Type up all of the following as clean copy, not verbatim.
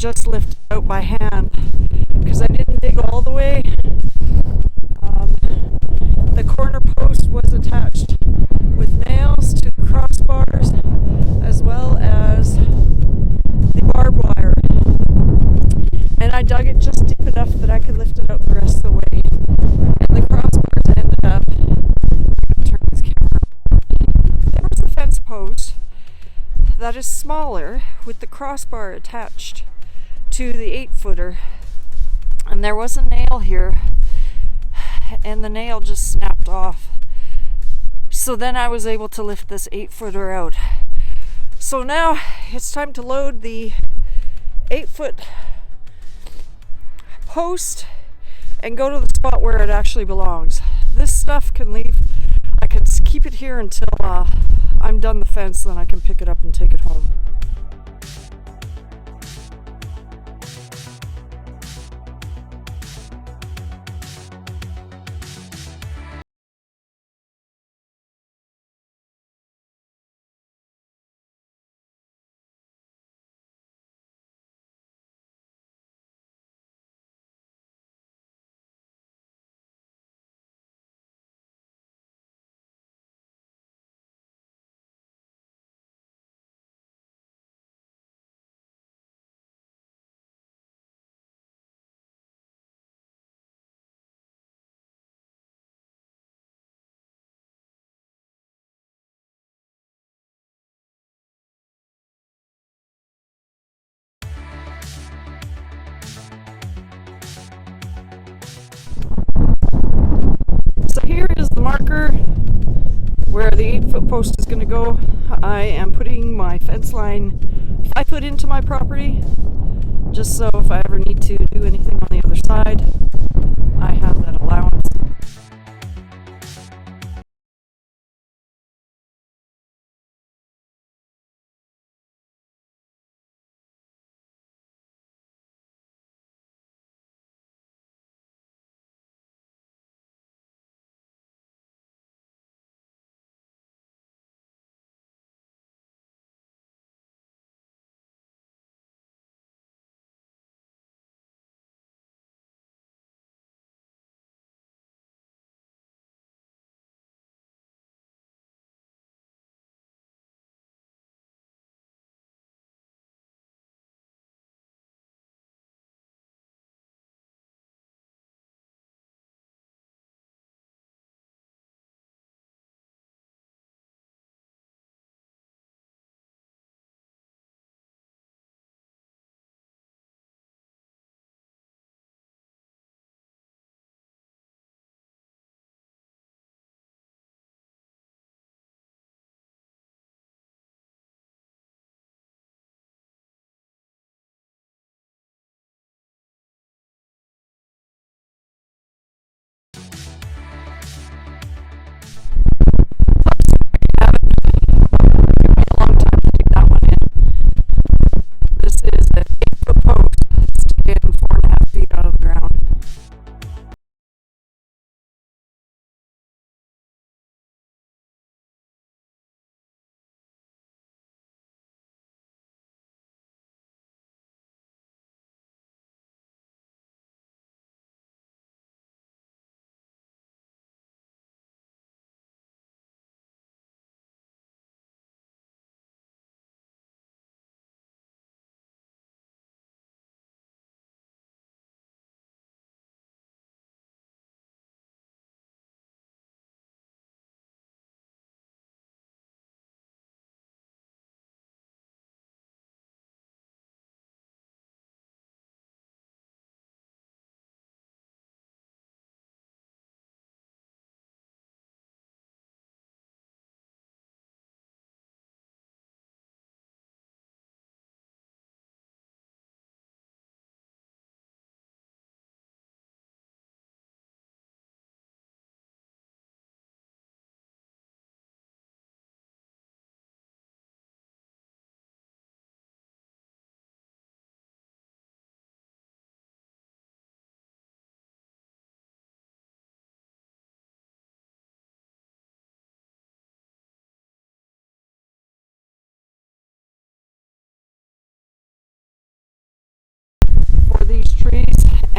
just lift it out by hand because I didn't dig all the way. Um, the corner post was attached with nails to the crossbars as well as the barbed wire. And I dug it just deep enough that I could lift it out the rest of the way. And the crossbars ended up, I'm going to turn this camera. There was the fence post that is smaller with the crossbar attached to the 8-footer. And there was a nail here, and the nail just snapped off. So then I was able to lift this 8-footer out. So now it's time to load the 8-foot post and go to the spot where it actually belongs. This stuff can leave. I can keep it here until I'm done the fence, then I can pick it up and take it home. So here is the marker where the 8-foot post is going to go. I am putting my fence line 5 foot into my property, just so if I ever need to do anything on the other side, I have that allowance.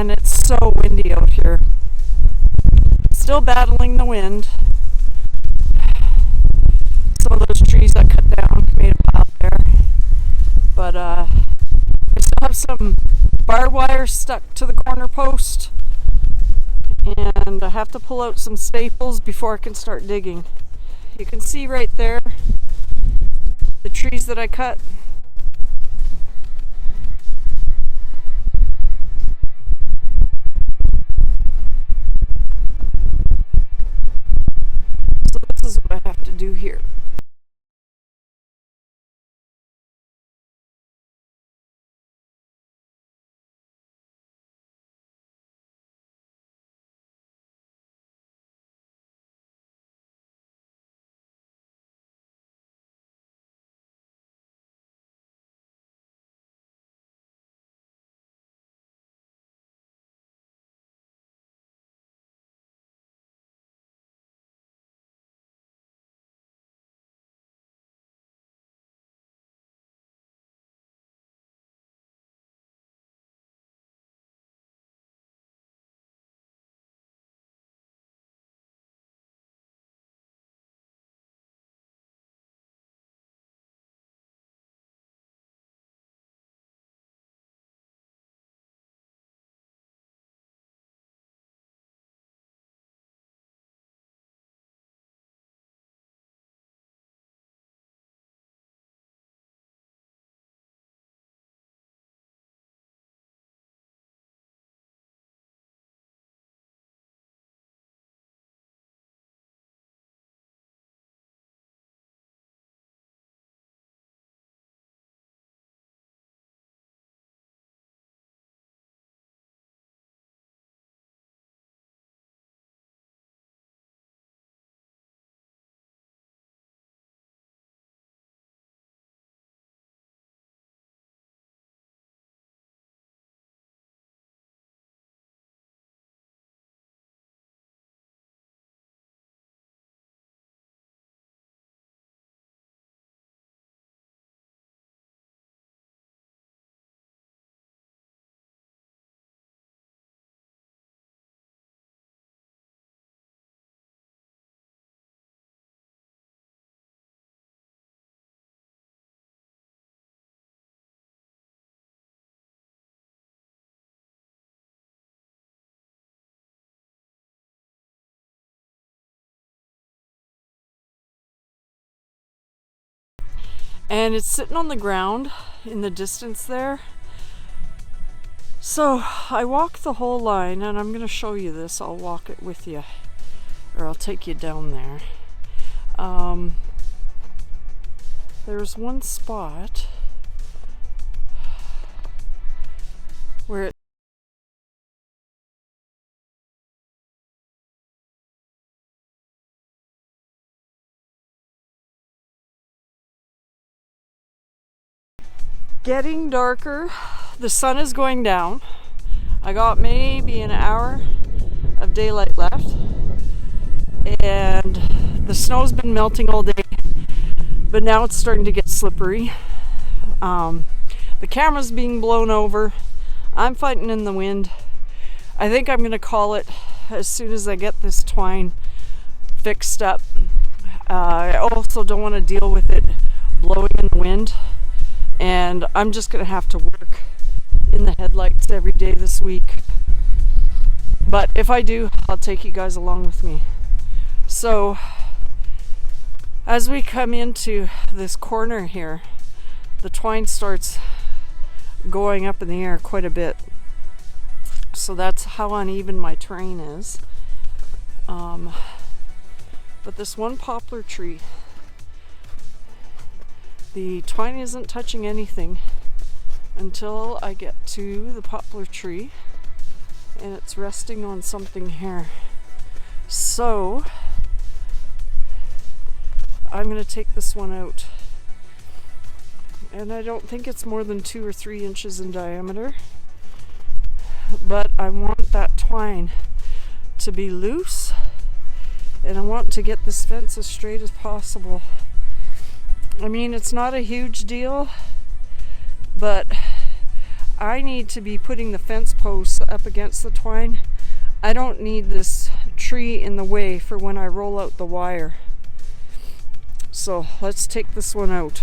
and it's so windy out here. Still battling the wind. Some of those trees I cut down made a pile there. But I still have some barbed wire stuck to the corner post, and I have to pull out some staples before I can start digging. You can see right there the trees that I cut. So this is what I have to do here. And it's sitting on the ground in the distance there. So I walked the whole line, and I'm going to show you this. I'll walk it with you, or I'll take you down there. There's one spot where it getting darker. The sun is going down. I got maybe an hour of daylight left, and the snow's been melting all day, but now it's starting to get slippery. The camera's being blown over. I'm fighting in the wind. I think I'm going to call it as soon as I get this twine fixed up. I also don't want to deal with it blowing in the wind, and I'm just going to have to work in the headlights every day this week. But if I do, I'll take you guys along with me. So as we come into this corner here, the twine starts going up in the air quite a bit. So that's how uneven my terrain is. But this one poplar tree, the twine isn't touching anything until I get to the poplar tree, and it's resting on something here. So I'm going to take this one out, and I don't think it's more than 2 or 3 inches in diameter, but I want that twine to be loose, and I want to get this fence as straight as possible. I mean, it's not a huge deal, but I need to be putting the fence posts up against the twine. I don't need this tree in the way for when I roll out the wire. So let's take this one out.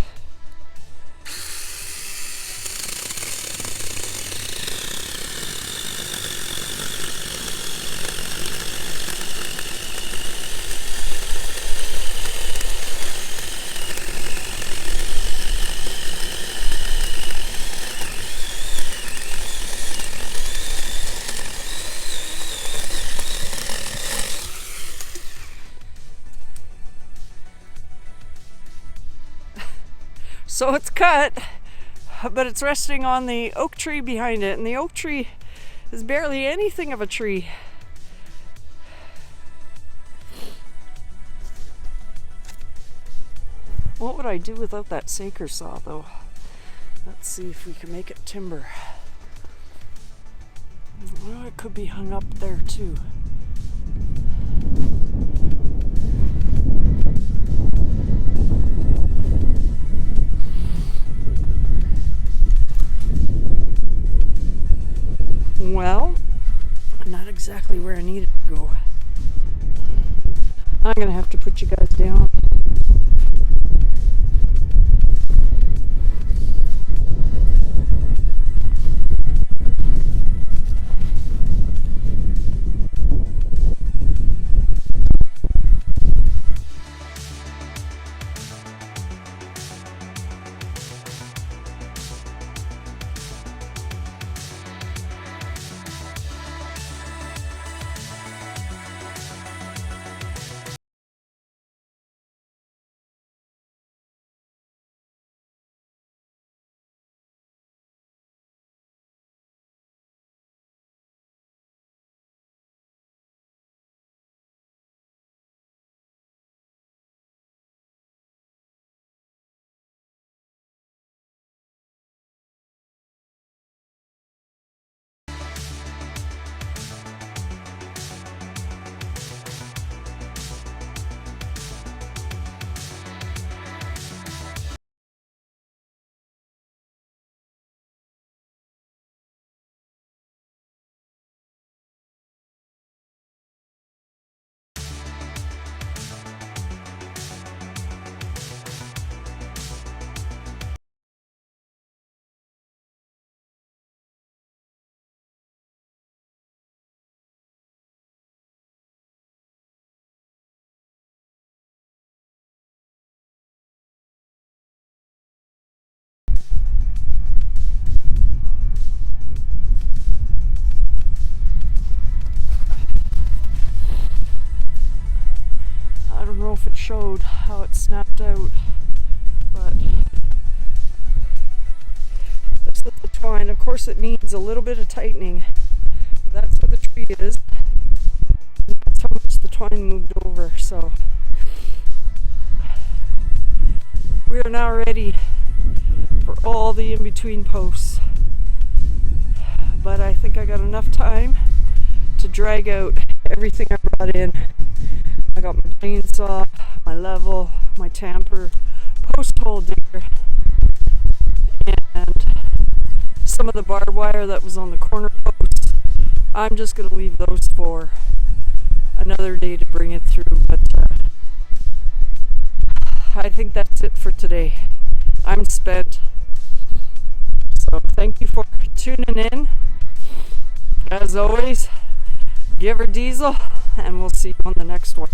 So it's cut, but it's resting on the oak tree behind it, and the oak tree is barely anything of a tree. What would I do without that Saker saw, though? Let's see if we can make it timber. Well, it could be hung up there too. Well, not exactly where I need it to go. I'm gonna have to put you guys down. I don't know if it showed how it snapped out, but this is the twine. Of course it needs a little bit of tightening. That's where the tree is. And that's how much the twine moved over. So we are now ready for all the in-between posts. But I think I got enough time to drag out everything I brought in. I got my chainsaw, my level, my tamper, post hole digger, and some of the barbed wire that was on the corner posts. I'm just going to leave those for another day to bring it through, but I think that's it for today. I'm spent. So thank you for tuning in. As always, give her diesel, and we'll see you on the next one.